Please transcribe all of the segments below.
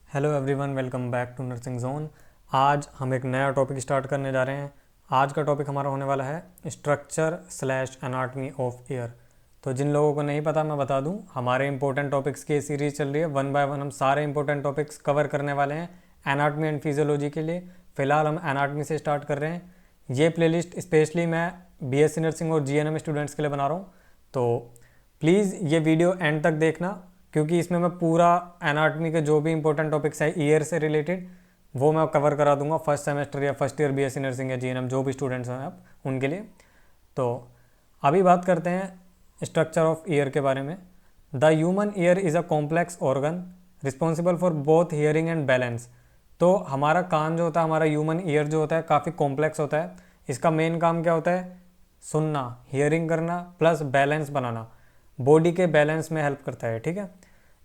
Hello everyone, welcome back to nursing zone. आज हम एक नया टॉपिक स्टार्ट करने जा रहे हैं। आज का टॉपिक हमारा होने वाला है structure slash anatomy of year. तो जिन लोगों को नहीं पता मैं बता दूं, हमारे इंपॉर्टेंट टॉपिक्स की सीरीज चल रही है। वन बाय वन हम सारे इंपॉर्टेंट टॉपिक्स कवर करने वाले हैं एनाटमी एंड फिजियोलॉजी के लिए। फ़िलहाल हम एनाटमी से स्टार्ट कर रहे हैं। ये प्लेलिस्ट स्पेशली मैं बीएससी नर्सिंग और जीएनएम स्टूडेंट्स के लिए बना रहा हूँ। तो प्लीज़ ये वीडियो एंड तक देखना, क्योंकि इसमें मैं पूरा एनाटमी के जो भी इंपॉर्टेंट टॉपिक्स है ईयर से रिलेटेड वो मैं कवर करा दूंगा फर्स्ट सेमेस्टर या फर्स्ट ईयर बीएससी नर्सिंग या जीएनएम जो भी स्टूडेंट्स हैं आप उनके लिए। तो अभी बात करते हैं स्ट्रक्चर ऑफ ईयर के बारे में। The human ear is a complex organ responsible for both hearing and balance. तो हमारा कान जो होता है, हमारा ह्यूमन ईयर जो होता है, काफ़ी कॉम्प्लेक्स होता है। इसका मेन काम क्या होता है? सुनना, हियरिंग करना प्लस बैलेंस बनाना, बॉडी के बैलेंस में हेल्प करता है। ठीक है।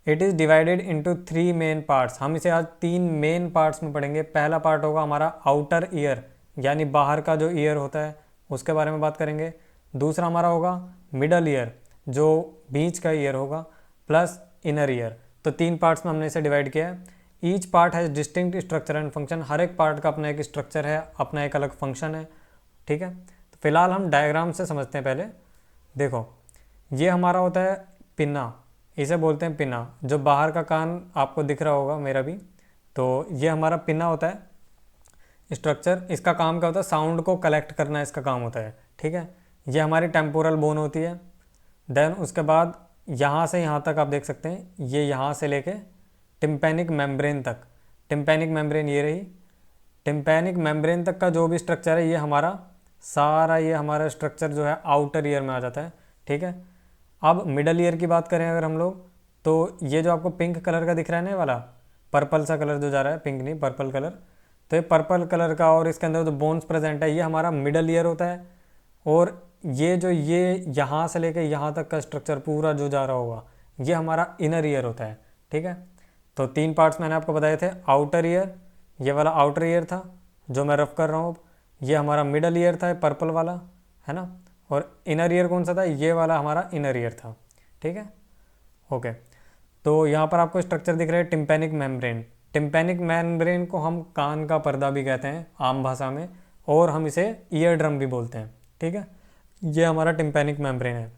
It is divided into 3 main parts. हम इसे आज 3 मेन पार्ट्स में पढ़ेंगे। पहला पार्ट होगा हमारा आउटर ईयर, यानी बाहर का जो ईयर होता है उसके बारे में बात करेंगे। दूसरा हमारा होगा मिडल ईयर, जो बीच का ईयर होगा, प्लस इनर ईयर। तो 3 पार्ट्स में हमने इसे डिवाइड किया है। Each part has distinct structure and function. हर एक पार्ट का अपना एक स्ट्रक्चर है, अपना एक अलग फंक्शन है। ठीक है। तो फिलहाल हम डायग्राम से समझते हैं। पहले देखो, ये हमारा होता है पिन्ना, इसे बोलते हैं पिन्ना। जो बाहर का कान आपको दिख रहा होगा, मेरा भी, तो ये हमारा पिन्ना होता है स्ट्रक्चर। इसका काम क्या होता है? साउंड को कलेक्ट करना इसका काम होता है। ठीक है। ये हमारी टेम्पोरल बोन होती है। देन उसके बाद यहाँ से यहाँ तक आप देख सकते हैं, ये यहाँ से लेके टिम्पैनिक मेम्ब्रेन तक। टिम्पैनिक मेम्ब्रेन ये रही। टिम्पैनिक मेम्ब्रेन तक का जो भी स्ट्रक्चर है, ये हमारा सारा, ये हमारा स्ट्रक्चर जो है आउटर ईयर में आ जाता है। ठीक है। अब मिडल ईयर की बात करें अगर हम लोग, तो ये जो आपको पिंक कलर का दिख रहा है ना, ये वाला पर्पल सा कलर जो जा रहा है, पिंक नहीं पर्पल कलर, तो ये पर्पल कलर का और इसके अंदर जो बोन्स प्रेजेंट है, ये हमारा मिडल ईयर होता है। और ये जो ये यहाँ से लेके यहाँ तक का स्ट्रक्चर पूरा जो जा रहा होगा, ये हमारा इनर ईयर होता है। ठीक है। तो 3 पार्ट्स मैंने आपको बताए थे। आउटर ईयर, ये वाला आउटर ईयर था जो मैं रफ कर रहा हूँ। ये हमारा मिडल ईयर था, पर्पल वाला, है ना। और इनर ईयर कौन सा था? ये वाला हमारा इनर ईयर था। ठीक है। ओके। तो यहाँ पर आपको स्ट्रक्चर दिख रहा है टिम्पैनिक मेम्ब्रेन। टिम्पैनिक मेम्ब्रेन को हम कान का पर्दा भी कहते हैं आम भाषा में, और हम इसे ईयर ड्रम भी बोलते हैं। ठीक है। ये हमारा टिम्पैनिक मेम्ब्रेन है।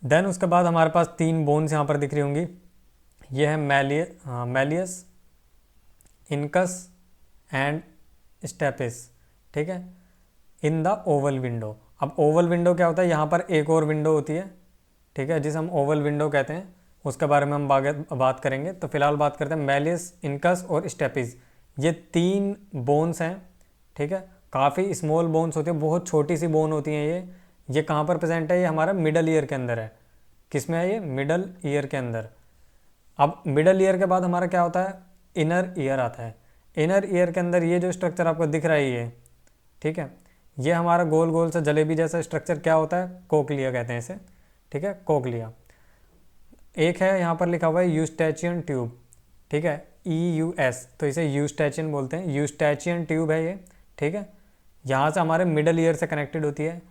देन उसके बाद हमारे पास 3 बोन्स यहाँ पर दिख रही होंगी। ये है मैलियस, इनकस एंड स्टेपिस। ठीक है। In the oval window. अब ओवल विंडो क्या होता है? यहाँ पर एक और विंडो होती है, ठीक है, जिसे हम ओवल विंडो कहते हैं। उसके बारे में हम बात करेंगे। तो फिलहाल बात करते हैं मैलियस, इनकस और स्टेपिस। ये 3 बोन्स हैं। ठीक है। काफ़ी स्मॉल बोन्स होती है, बहुत छोटी सी बोन होती हैं ये कहाँ पर प्रेजेंट है? ये हमारा मिडल ईयर के अंदर है। किस में है ये? मिडल ईयर के अंदर। अब मिडल ईयर के बाद हमारा क्या होता है? इनर ईयर आता है। इनर ईयर के अंदर ये जो स्ट्रक्चर आपको दिख रहा है ये, ठीक है, ये हमारा गोल गोल सा जलेबी जैसा स्ट्रक्चर क्या होता है? कोक्लिया कहते हैं इसे। ठीक है, कोक्लिया। एक है यहाँ पर लिखा हुआ है यूस्टैचियन ट्यूब। ठीक है, EUS, तो इसे यूस्टैचियन बोलते हैं। यूस्टैचियन ट्यूब है ये। ठीक है। यहाँ से हमारे मिडल ईयर से कनेक्टेड होती है।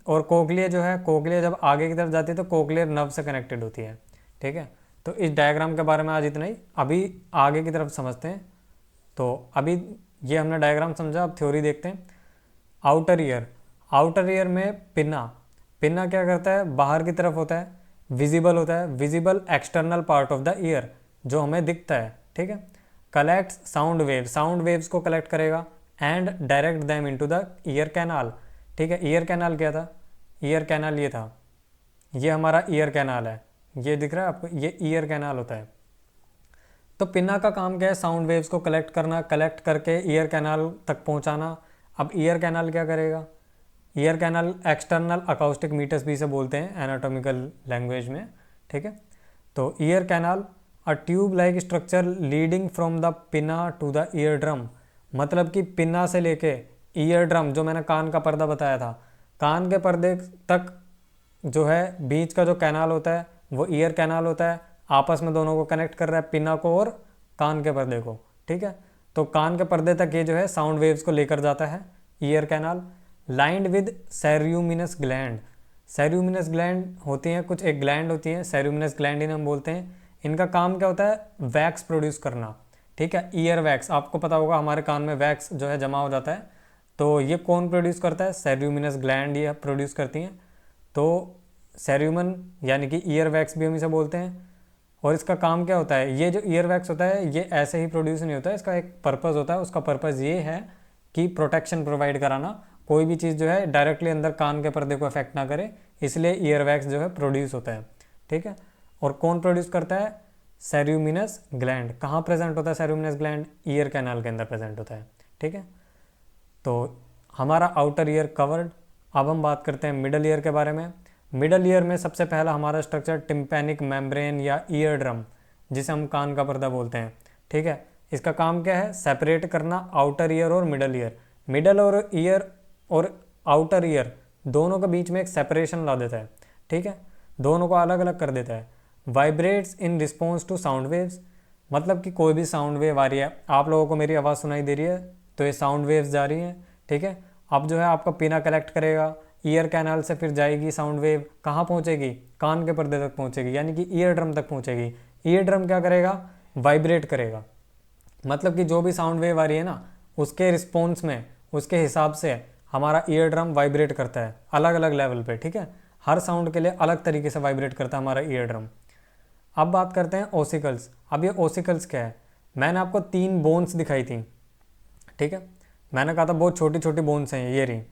और कोक्लिया जो है, कोक्लिया जब आगे की तरफ जाती है तो कोक्लियर नर्व से कनेक्टेड होती है। ठीक है। तो इस डायग्राम के बारे में आज इतना ही। अभी आगे की तरफ समझते हैं। तो अभी ये हमने डायग्राम समझा, अब थ्योरी देखते हैं। आउटर ईयर, आउटर ईयर में पिन्ना, पिन्ना क्या करता है? बाहर की तरफ होता है, विजिबल होता है, visible external part of the year, जो हमें दिखता है। ठीक है। Collect sound wave, sound waves को कलेक्ट करेगा and direct them into the ear canal. ठीक है। ईयर कैनाल क्या था? ईयर कैनाल ये था, ये हमारा ईयर कैनाल है, ये दिख रहा है आपको, ये ईयर कैनाल होता है। तो पिन्ना का काम क्या है? साउंड वेव्स को कलेक्ट करना, कलेक्ट करके ईयर कैनाल तक पहुंचाना। अब ईयर कैनाल क्या करेगा? Ear canal external acoustic meatus भी इसे बोलते हैं एनाटॉमिकल लैंग्वेज में। ठीक है। तो ear canal, a tube like structure leading from the pinna to the ear drum. मतलब कि पिन्ना से लेके ईयर ड्रम, जो मैंने कान का पर्दा बताया था, कान के पर्दे तक जो है बीच का जो कैनाल होता है वो ईयर कैनाल होता है। आपस में दोनों को कनेक्ट कर रहा है, पिन्ना को और कान के पर्दे को। ठीक है। तो कान के पर्दे तक ये जो है साउंड वेव्स को लेकर जाता है ear canal. Lined with ceruminous gland, ceruminous gland होती हैं कुछ, एक ग्लैंड होती है सेर्यूमिनस ग्लैंड, इन्हें हम बोलते हैं इनका काम क्या होता है, वैक्स प्रोड्यूस करना, ठीक है। ईयर वैक्स, आपको पता होगा हमारे कान में वैक्स जो है जमा हो जाता है, तो ये कौन प्रोड्यूस करता है, सेल्यूमिनस ग्लैंड ये प्रोड्यूस करती हैं। तो सेल्यूमन यानी कि ईयर वैक्स भी हम इसे बोलते हैं। और इसका काम क्या होता है, ये जो ईयर वैक्स होता है ये ऐसे ही प्रोड्यूस नहीं होता है, इसका एक पर्पज़ होता है। उसका पर्पज़ ये है कि प्रोटेक्शन प्रोवाइड कराना, कोई भी चीज़ जो है डायरेक्टली अंदर कान के पर्दे को अफेक्ट ना करे, इसलिए ईयर वैक्स जो है प्रोड्यूस होता है, ठीक है। और कौन प्रोड्यूस करता है, सेल्यूमिनस ग्लैंड। कहाँ प्रेजेंट होता है सेल्यूमिनस ग्लैंड, ईयर कैनाल के अंदर प्रेजेंट होता है, ठीक है। तो हमारा आउटर ईयर कवर्ड। अब हम बात करते हैं मिडल ईयर के बारे में। मिडल ईयर में सबसे पहला हमारा स्ट्रक्चर टिम्पैनिक मेम्ब्रेन या ईयर ड्रम, जिसे हम कान का पर्दा बोलते हैं, ठीक है। इसका काम क्या है, सेपरेट करना आउटर ईयर और मिडल ईयर। मिडल और ईयर और आउटर ईयर दोनों के बीच में एक सेपरेशन ला देता है, ठीक है, दोनों को अलग अलग कर देता है। Vibrates in response to sound waves, मतलब कि कोई भी साउंड वेव आ रही है, आप लोगों को मेरी आवाज़ सुनाई दे रही है तो ये साउंड वेव्स जा रही हैं, ठीक है। अब जो है आपका पिना कलेक्ट करेगा, ईयर कैनाल से फिर जाएगी साउंड वेव, कहाँ पहुँचेगी, कान के पर्दे तक पहुँचेगी, यानी कि ईयर ड्रम तक पहुँचेगी। ईयर ड्रम क्या करेगा, वाइब्रेट करेगा, मतलब कि जो भी साउंड वेव आ रही है ना, उसके रिस्पॉन्स में, उसके हिसाब से हमारा ईयर ड्रम वाइब्रेट करता है अलग अलग लेवल पे, ठीक है। हर साउंड के लिए अलग तरीके से वाइब्रेट करता है हमारा ईयर ड्रम। अब बात करते हैं ओसिकल्स। अब ये ओसिकल्स क्या है, मैंने आपको 3 बोन्स दिखाई थी, ठीक है। मैंने कहा था बहुत छोटी छोटी बोन्स हैं, ये रही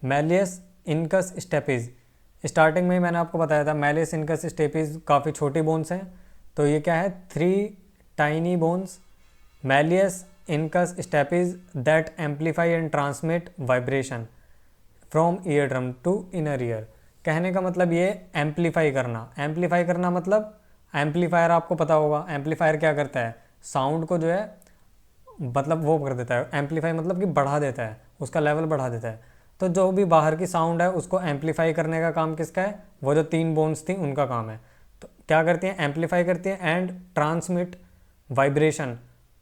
मैलियस इनकस स्टेपिस। स्टार्टिंग में ही मैंने आपको बताया था मैलियस इनकस स्टेपिस काफ़ी छोटी बोन्स हैं, तो ये क्या है, 3 tiny bones malleus incus stapes that amplify and transmit vibration from ear drum to inner ear. कहने का मतलब ये एम्पलीफाई करना मतलब एम्पलीफायर, आपको पता होगा एम्पलीफायर क्या करता है, साउंड को जो है मतलब वो कर देता है, एम्पलीफाई मतलब कि बढ़ा देता है, उसका लेवल बढ़ा देता है। तो जो भी बाहर की साउंड है उसको एम्पलीफाई करने का काम किसका है, वो जो 3 बोन्स थी उनका काम है। तो क्या करती हैं, एम्पलीफाई करती हैं and transmit vibration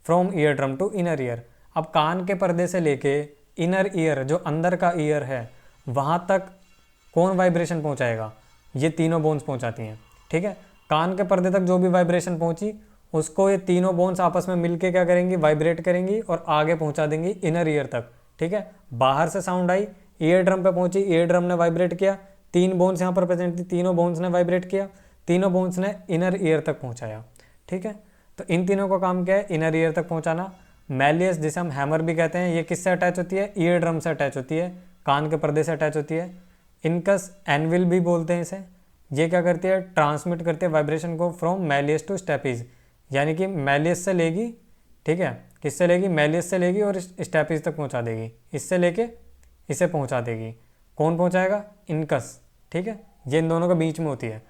from ear drum to inner ear. अब कान के पर्दे से लेके इनर ईयर, जो अंदर का ईयर है, वहाँ तक कौन वाइब्रेशन पहुँचाएगा, ये तीनों बोन्स पहुँचाती हैं, ठीक है। कान के पर्दे तक जो भी वाइब्रेशन पहुँची उसको ये तीनों बोन्स आपस में मिलके क्या करेंगी, वाइब्रेट करेंगी और आगे पहुँचा देंगी इनर ईयर तक, ठीक है। बाहर से साउंड आई, ईयर ड्रम पे पहुँची, ईयर ड्रम ने वाइब्रेट किया, 3 बोन्स यहाँ पर प्रेजेंट थी, तीनों बोन्स ने वाइब्रेट किया, तीनों बोन्स ने इनर ईयर तक पहुँचाया, ठीक है। तो इन तीनों का काम क्या है, इनर ईयर तक पहुँचाना। मैलियस, जिसे हम हैमर भी कहते हैं, ये किससे अटैच होती है, ईयर ड्रम से अटैच होती है, कान के पर्दे से अटैच होती है। इनकस एनविल भी बोलते हैं इसे, ये क्या करती है, ट्रांसमिट करती है वाइब्रेशन को फ्रॉम मैलियस टू स्टेपिस, यानी कि मैलियस से लेगी, ठीक है, किससे लेगी, मैलियस से लेगी और स्टेपिस तक पहुंचा देगी, इससे लेके इसे पहुंचा देगी। कौन पहुंचाएगा, इनकस, ठीक है, ये इन दोनों के बीच में होती है।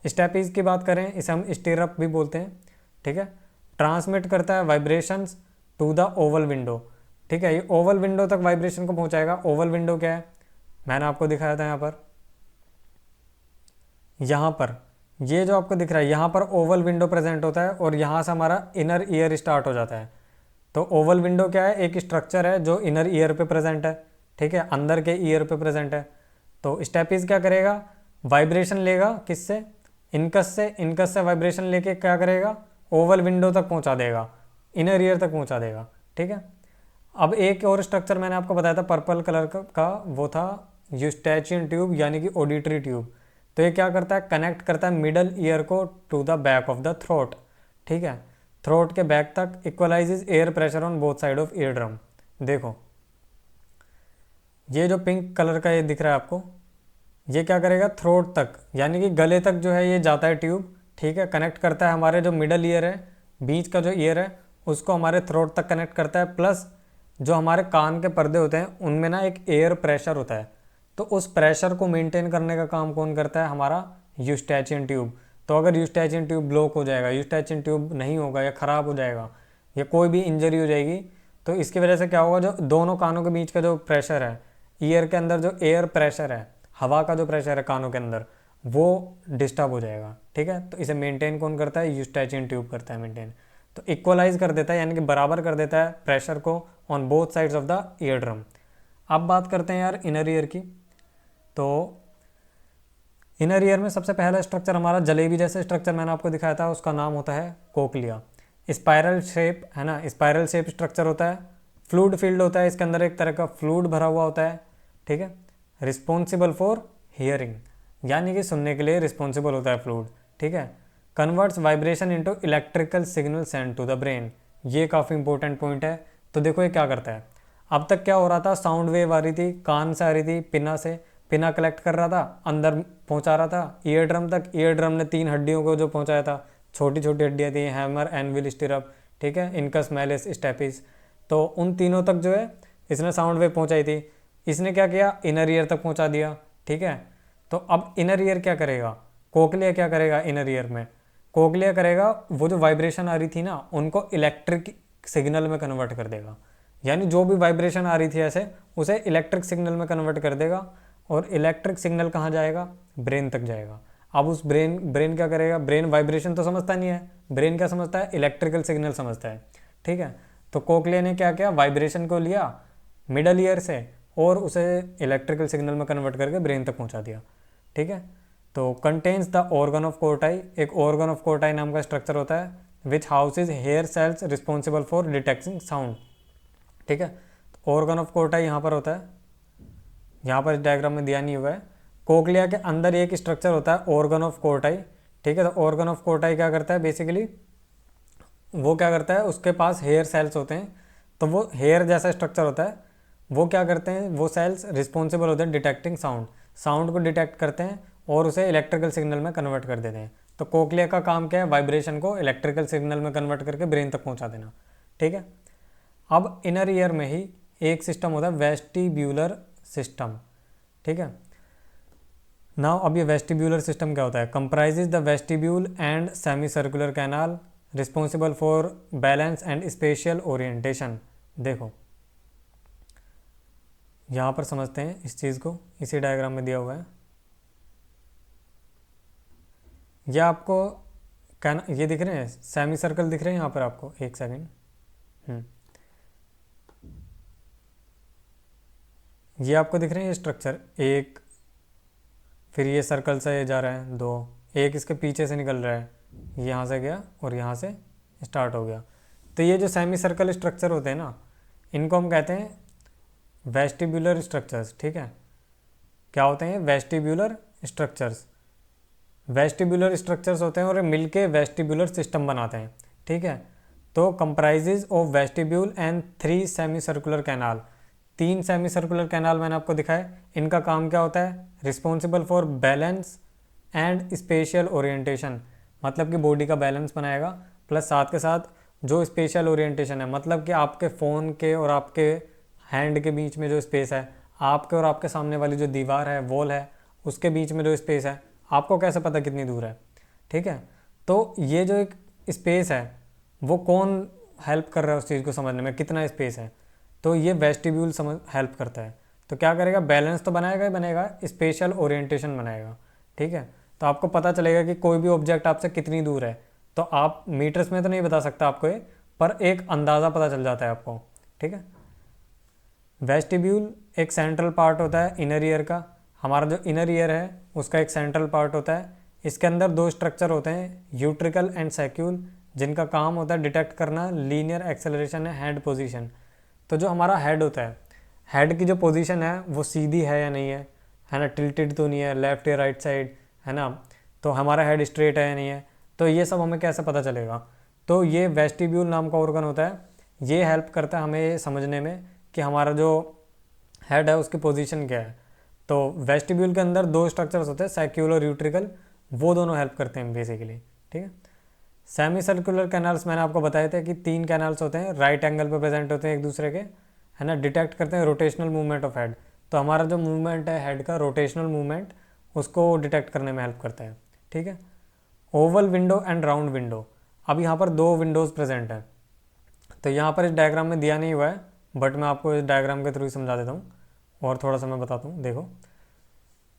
स्टेपिस की बात करें, इसे हम स्टीरअप भी बोलते हैं, ठीक है। ट्रांसमिट करता है vibrations to the oval window, ठीक है, ये ओवल विंडो तक वाइब्रेशन को पहुंचाएगा। ओवल विंडो क्या है, मैंने आपको दिखाया था यहाँ पर ये जो आपको दिख रहा है, यहाँ पर ओवल विंडो प्रेजेंट होता है और यहाँ से हमारा इनर ईयर स्टार्ट हो जाता है। तो ओवल विंडो क्या है, एक स्ट्रक्चर है जो इनर ईयर पे प्रेजेंट है, ठीक है, अंदर के ईयर पे प्रेजेंट है। तो स्टेपिस क्या करेगा, वाइब्रेशन लेगा किससे, इनकस से, इनकस से वाइब्रेशन लेके क्या करेगा, ओवल विंडो तक पहुँचा देगा, इनर ईयर तक पहुँचा देगा, ठीक है। अब एक और स्ट्रक्चर मैंने आपको बताया था पर्पल कलर का, वो था यूस्टैचियन ट्यूब यानी कि ऑडिटरी ट्यूब। तो ये क्या करता है, कनेक्ट करता है मिडल ईयर को to the back of the throat, ठीक है, थ्रोट के बैक तक, equalizes air pressure on both side of eardrum. देखो ये जो पिंक कलर का ये दिख रहा है आपको, ये क्या करेगा, थ्रोट तक यानी कि गले तक जो है ये जाता है ट्यूब, ठीक है, कनेक्ट करता है हमारे जो मिडल ईयर है, बीच का जो ईयर है उसको हमारे थ्रोट तक कनेक्ट करता है। प्लस जो हमारे कान के पर्दे होते हैं उनमें ना एक एयर प्रेशर होता है, तो उस प्रेशर को मेंटेन करने का काम कौन करता है, हमारा यूस्टैचियन ट्यूब। तो अगर यूस्टैचियन ट्यूब ब्लॉक हो जाएगा, यूस्टैचियन ट्यूब नहीं होगा या ख़राब हो जाएगा या कोई भी इंजरी हो जाएगी, तो इसकी वजह से क्या होगा, जो दोनों कानों के बीच का जो प्रेशर है, ईयर के अंदर जो एयर प्रेशर है, हवा का जो प्रेशर है कानों के अंदर, वो डिस्टर्ब हो जाएगा, ठीक है। तो इसे मेंटेन कौन करता है, यूस्टैचियन ट्यूब करता है मेंटेन। तो इक्वलाइज कर देता है यानी कि बराबर कर देता है प्रेशर को on both sides of the ear drum. अब बात करते हैं यार इनर ईयर की। तो इनर ईयर में सबसे पहला स्ट्रक्चर हमारा जलेबी जैसे स्ट्रक्चर मैंने आपको दिखाया था, उसका नाम होता है कोक्लिया। स्पाइरल शेप है ना, स्पाइरल शेप स्ट्रक्चर होता है, फ्लूइड फील्ड होता है, इसके अंदर एक तरह का फ्लूइड भरा हुआ होता है, ठीक है। रिस्पॉन्सिबल फॉर हियरिंग, यानी कि सुनने के लिए रिस्पॉन्सिबल होता है फ्लूइड, ठीक है। Converts vibration into electrical signal send to the brain, ये काफ़ी इंपॉर्टेंट पॉइंट है। तो देखो ये क्या करता है, अब तक क्या हो रहा था, साउंड वेव आ रही थी, कान से आ रही थी, पिना से, पिना कलेक्ट कर रहा था, अंदर पहुंचा रहा था ईयर ड्रम तक, ईयर ड्रम ने 3 हड्डियों को जो पहुंचाया था, छोटी छोटी हड्डियाँ थी, हैमर, एनविल, स्टिरअप, ठीक है, इनकस, मैलिस, स्टेपिस, तो उन तीनों तक जो है इसने साउंड वेव पहुंचाई थी। इसने क्या किया, इनर ईयर तक पहुंचा दिया, ठीक है। तो अब इनर ईयर क्या करेगा, कोक्लिया क्या करेगा इनर ईयर में, कोक्लिया करेगा वो जो वाइब्रेशन आ रही थी ना उनको इलेक्ट्रिक सिग्नल में कन्वर्ट कर देगा, यानी जो भी वाइब्रेशन आ रही थी ऐसे उसे इलेक्ट्रिक सिग्नल में कन्वर्ट कर देगा, और इलेक्ट्रिक सिग्नल कहाँ जाएगा, ब्रेन तक जाएगा। अब उस ब्रेन क्या करेगा, ब्रेन वाइब्रेशन तो समझता नहीं है, ब्रेन क्या समझता है, इलेक्ट्रिकल सिग्नल समझता है, ठीक है। तो कोक्लिया ने क्या किया, वाइब्रेशन को लिया मिडल ईयर से और उसे इलेक्ट्रिकल सिग्नल में कन्वर्ट करके ब्रेन तक पहुंचा दिया, ठीक है। तो contains the organ of Corti, एक ऑर्गन ऑफ कोर्टाई नाम का स्ट्रक्चर होता है, which houses hair cells responsible for detecting sound, ठीक है। ऑर्गन ऑफ कोर्टाई यहाँ पर होता है, यहाँ पर इस डायग्राम में दिया नहीं हुआ है। कोक्लिया के अंदर एक स्ट्रक्चर होता है ऑर्गन ऑफ कोर्टाई, ठीक है। तो ऑर्गन ऑफ कोर्टाई क्या करता है, बेसिकली वो क्या करता है, उसके पास हेयर सेल्स होते हैं, तो वो हेयर जैसा स्ट्रक्चर होता है, वो क्या करते हैं, वो सेल्स रिस्पॉन्सिबल होते हैं डिटेक्टिंग साउंड, साउंड को डिटेक्ट करते हैं और उसे इलेक्ट्रिकल सिग्नल में कन्वर्ट कर देते हैं। तो कोक्लिया का काम क्या है, वाइब्रेशन को इलेक्ट्रिकल सिग्नल में कन्वर्ट करके ब्रेन तक पहुंचा देना, ठीक है। अब इनर ईयर में ही एक सिस्टम होता है वेस्टिब्यूलर सिस्टम, ठीक है। नाउ अब ये वेस्टिब्यूलर सिस्टम क्या होता है, comprises the vestibule and semi circular canal responsible for balance and spatial orientation. देखो यहाँ पर समझते हैं इस चीज़ को, इसी डायग्राम में दिया हुआ है। यह आपको ये दिख रहे हैं, सेमी सर्कल दिख रहे हैं यहाँ पर आपको, एक सेकेंड, ये आपको दिख रहे हैं ये स्ट्रक्चर, एक, फिर ये सर्कल से ये जा रहा है 2, एक इसके पीछे से निकल रहा है, यहाँ से गया और यहाँ से स्टार्ट हो गया। तो ये जो सेमी सर्कल स्ट्रक्चर होते हैं ना, इनको हम कहते हैं वेस्टिब्यूलर स्ट्रक्चर्स, ठीक है। क्या होते हैं, वेस्टिब्यूलर स्ट्रक्चर्स, वेस्टिब्यूलर स्ट्रक्चर्स होते हैं और मिलके वेस्टिब्यूलर सिस्टम बनाते हैं, ठीक है। तो comprises of vestibule and 3 semi circular canal, 3 semi circular canal मैंने आपको दिखाए, इनका काम क्या होता है, responsible for balance and spatial orientation, मतलब कि बॉडी का बैलेंस बनाएगा, प्लस साथ के साथ जो स्पेशल ओरिएंटेशन है, मतलब कि आपके फ़ोन के और आपके हैंड के बीच में जो स्पेस है, आपके और आपके सामने वाली जो दीवार है, वॉल है, उसके बीच में जो स्पेस है, आपको कैसे पता कितनी दूर है, ठीक है। तो ये जो एक स्पेस है वो कौन हेल्प कर रहा है उस चीज़ को समझने में, कितना स्पेस है, तो ये वेस्टिब्यूल समझ हेल्प करता है। तो क्या करेगा, बैलेंस तो बनाएगा ही बनाएगा, स्पेशल ओरिएंटेशन बनाएगा, ठीक है। तो आपको पता चलेगा कि कोई भी ऑब्जेक्ट आपसे कितनी दूर है, तो आप मीटर्स में तो नहीं बता सकता आपको ये, पर एक अंदाज़ा पता चल जाता है आपको, ठीक है। वेस्टिब्यूल एक सेंट्रल पार्ट होता है इनर ईयर का, हमारा जो इनर ईयर है उसका एक सेंट्रल पार्ट होता है। इसके अंदर 2 स्ट्रक्चर होते हैं, यूट्रिकल एंड सैक्यूल, जिनका काम होता है डिटेक्ट करना लीनियर एक्सेलरेशन है हेड पोजीशन। तो जो हमारा हेड होता है, हेड की जो पोजीशन है वो सीधी है या नहीं है ना, टिल्टेड तो नहीं है लेफ्ट या राइट साइड, है ना, तो हमारा हेड स्ट्रेट है या नहीं है, तो ये सब हमें कैसे पता चलेगा। तो ये वेस्टिब्यूल नाम का ऑर्गन होता है, ये हेल्प करता है हमें समझने में कि हमारा जो हेड है उसकी पोजीशन क्या है। तो वेस्टिब्यूल के अंदर 2 स्ट्रक्चर्स होते हैं, सैक्यूल और यूट्रिकल, वो दोनों हेल्प करते हैं बेसिकली, ठीक है। सेमी सर्कुलर कैनाल्स मैंने आपको बताए थे कि 3 कैनाल्स होते हैं, राइट एंगल पे प्रेजेंट होते हैं एक दूसरे के, है ना, डिटेक्ट करते हैं रोटेशनल मूवमेंट ऑफ हेड। तो हमारा जो मूवमेंट है हेड का, रोटेशनल मूवमेंट, उसको डिटेक्ट करने में हेल्प करता है, ठीक है। Oval window and round window, अब यहाँ पर 2 विंडोज़ प्रेजेंट हैं। तो यहाँ पर इस डायग्राम में दिया नहीं हुआ है, बट मैं आपको इस डायग्राम के थ्रू ही समझा देता हूँ और थोड़ा सा मैं बताता हूँ। देखो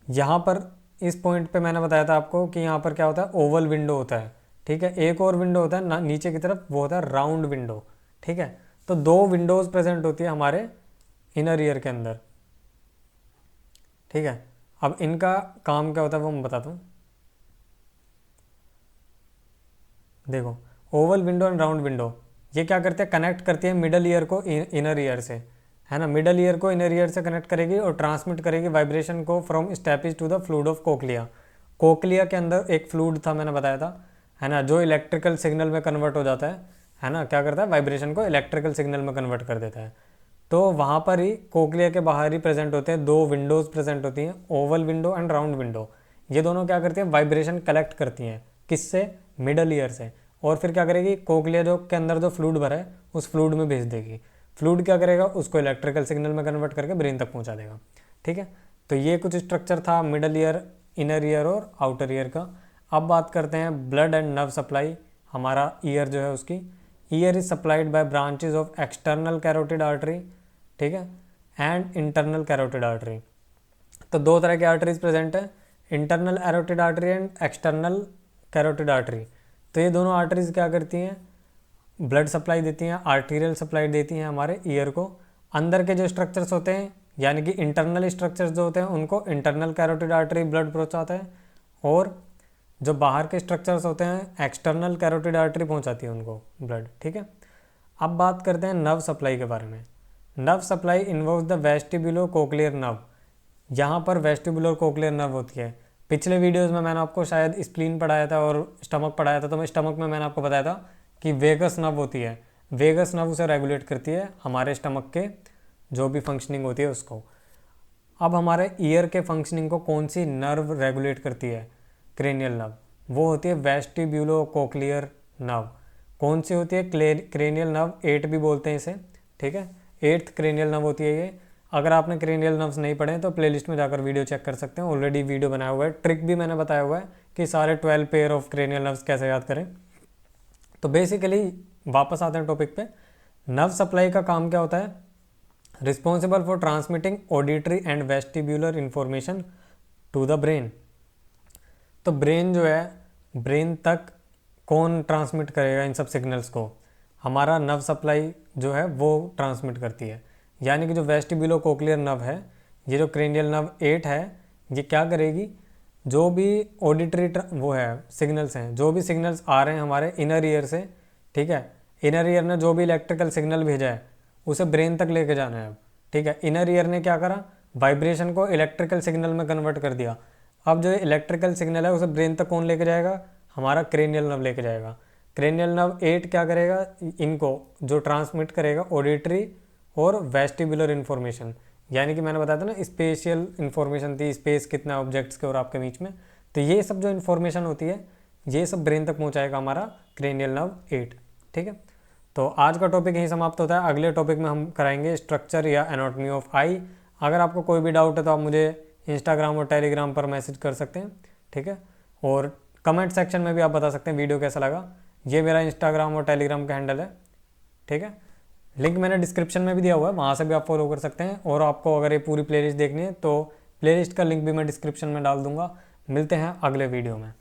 यहाँ पर इस पॉइंट पे मैंने बताया था आपको कि यहाँ पर क्या होता है, ओवल विंडो होता है, ठीक है। एक और विंडो होता है नीचे की तरफ, वो होता है राउंड विंडो, ठीक है। तो 2 विंडोज़ प्रेजेंट होती है हमारे इनर ईयर के अंदर, ठीक है। अब इनका काम क्या होता है वो मैं बताता हूँ। देखो, oval window and round window ये क्या करते हैं, कनेक्ट करती है मिडल ईयर को इनर ईयर से, है ना। मिडल ईयर को इनर ईयर से कनेक्ट करेगी और ट्रांसमिट करेगी वाइब्रेशन को from stapes to the fluid of cochlea. Cochlea के अंदर एक फ्लूइड था, मैंने बताया था, है ना, जो इलेक्ट्रिकल सिग्नल में कन्वर्ट हो जाता है ना, क्या करता है, वाइब्रेशन को इलेक्ट्रिकल सिग्नल में कन्वर्ट कर देता है। तो वहाँ पर ही कोक्लिया के बाहर ही प्रेजेंट होते हैं दो विंडोज़ प्रेजेंट होती हैं, Oval window and round window. ये दोनों क्या करती हैं, वाइब्रेशन कलेक्ट करती हैं, किससे, मिडल ईयर से, और फिर क्या करेगी, कोक्लिया जो के अंदर जो फ्लूइड भरा है उस फ्लूइड में भेज देगी। फ्लूइड क्या करेगा, उसको इलेक्ट्रिकल सिग्नल में कन्वर्ट करके ब्रेन तक पहुंचा देगा। ठीक है, तो ये कुछ स्ट्रक्चर था मिडल ईयर, इनर ईयर और आउटर ईयर का। अब बात करते हैं ब्लड एंड नर्व सप्लाई। हमारा ईयर जो है उसकी, year is supplied by branches of external carotid artery, ठीक है, एंड इंटरनल कैरोटिड आर्टरी। तो दो तरह की आर्टरीज प्रेजेंट है, internal carotid artery and external carotid artery. तो ये दोनों आर्टरीज क्या करती हैं, ब्लड सप्लाई देती हैं, आर्टीरियल सप्लाई देती हैं हमारे ईयर को। अंदर के जो स्ट्रक्चर्स होते हैं यानी कि इंटरनल स्ट्रक्चर्स जो होते हैं उनको इंटरनल कैरोटिड आर्टरी ब्लड पहुंचाता है, और जो बाहर के स्ट्रक्चर्स होते हैं एक्सटर्नल कैरोटिड आर्टरी पहुंचाती है उनको ब्लड। ठीक है, अब बात करते हैं नर्व सप्लाई के बारे में। Nerve supply involves the vestibulocochlear nerve. यहाँ पर वेस्टिबुलर कोक्लियर नर्व होती है। पिछले वीडियोस में मैंने आपको शायद स्प्लीन पढ़ाया था और स्टमक पढ़ाया था, तो मैं स्टमक में मैंने आपको बताया था कि वेगस नर्व होती है, वेगस नर्व उसे रेगुलेट करती है, हमारे स्टमक के जो भी फंक्शनिंग होती है उसको। अब हमारे ईयर के फंक्शनिंग को कौन सी नर्व रेगुलेट करती है, क्रेनियल नर्व, वो होती है वेस्टिब्यूलो कोक्लियर नर्व। कौन सी होती है, क्रेनियल नर्व 8 भी बोलते हैं इसे, ठीक है, 8th क्रेनियल नर्व होती है ये। अगर आपने क्रेनियल नर्व्स नहीं पढ़े तो प्लेलिस्ट में जाकर वीडियो चेक कर सकते हैं, ऑलरेडी वीडियो बनाया हुआ है, ट्रिक भी मैंने बताया हुआ है कि सारे 12 पेयर ऑफ क्रेनियल नर्व्स कैसे याद करें। तो बेसिकली वापस आते हैं टॉपिक पे। नर्व सप्लाई का काम क्या होता है, responsible for transmitting auditory and vestibular information to the brain. तो ब्रेन जो है, ब्रेन तक कौन ट्रांसमिट करेगा इन सब सिग्नल्स को, हमारा नर्व सप्लाई जो है वो ट्रांसमिट करती है। यानी कि जो वेस्टिब्यूलो कोक्लियर नर्व है, ये जो क्रेनियल नर्व 8 है, ये क्या करेगी, जो भी ऑडिटरी वो है सिग्नल्स हैं, जो भी सिग्नल्स आ रहे हैं हमारे इनर ईयर से, ठीक है, इनर ईयर ने जो भी इलेक्ट्रिकल सिग्नल भेजा है उसे ब्रेन तक लेके जाना है अब। ठीक है, इनर ईयर ने क्या करा, वाइब्रेशन को इलेक्ट्रिकल सिग्नल में कन्वर्ट कर दिया। अब जो इलेक्ट्रिकल सिग्नल है उसे ब्रेन तक कौन लेके जाएगा, हमारा क्रेनियल नर्व लेके जाएगा। क्रेनियल नर्व 8 क्या करेगा, इनको जो ट्रांसमिट करेगा ऑडिटरी और वेस्टिबुलर इन्फॉर्मेशन, यानी कि मैंने बताया था ना स्पेशियल इन्फॉर्मेशन थी, स्पेस कितना ऑब्जेक्ट्स के और आपके बीच में, तो ये सब जो इन्फॉर्मेशन होती है ये सब ब्रेन तक पहुंचाएगा हमारा क्रेनियल नर्व 8। ठीक है, तो आज का टॉपिक यहीं समाप्त होता है। अगले टॉपिक में हम कराएंगे स्ट्रक्चर या एनाटॉमी ऑफ आई। अगर आपको कोई भी डाउट है तो आप मुझे इंस्टाग्राम और टेलीग्राम पर मैसेज कर सकते हैं, ठीक है, और कमेंट सेक्शन में भी आप बता सकते हैं वीडियो कैसा लगा। ये मेरा इंस्टाग्राम और टेलीग्राम का हैंडल है, ठीक है, लिंक मैंने डिस्क्रिप्शन में भी दिया हुआ है, वहाँ से भी आप फॉलो कर सकते हैं। और आपको अगर ये पूरी प्लेलिस्ट देखनी है तो प्लेलिस्ट का लिंक भी मैं डिस्क्रिप्शन में डाल दूंगा। मिलते हैं अगले वीडियो में।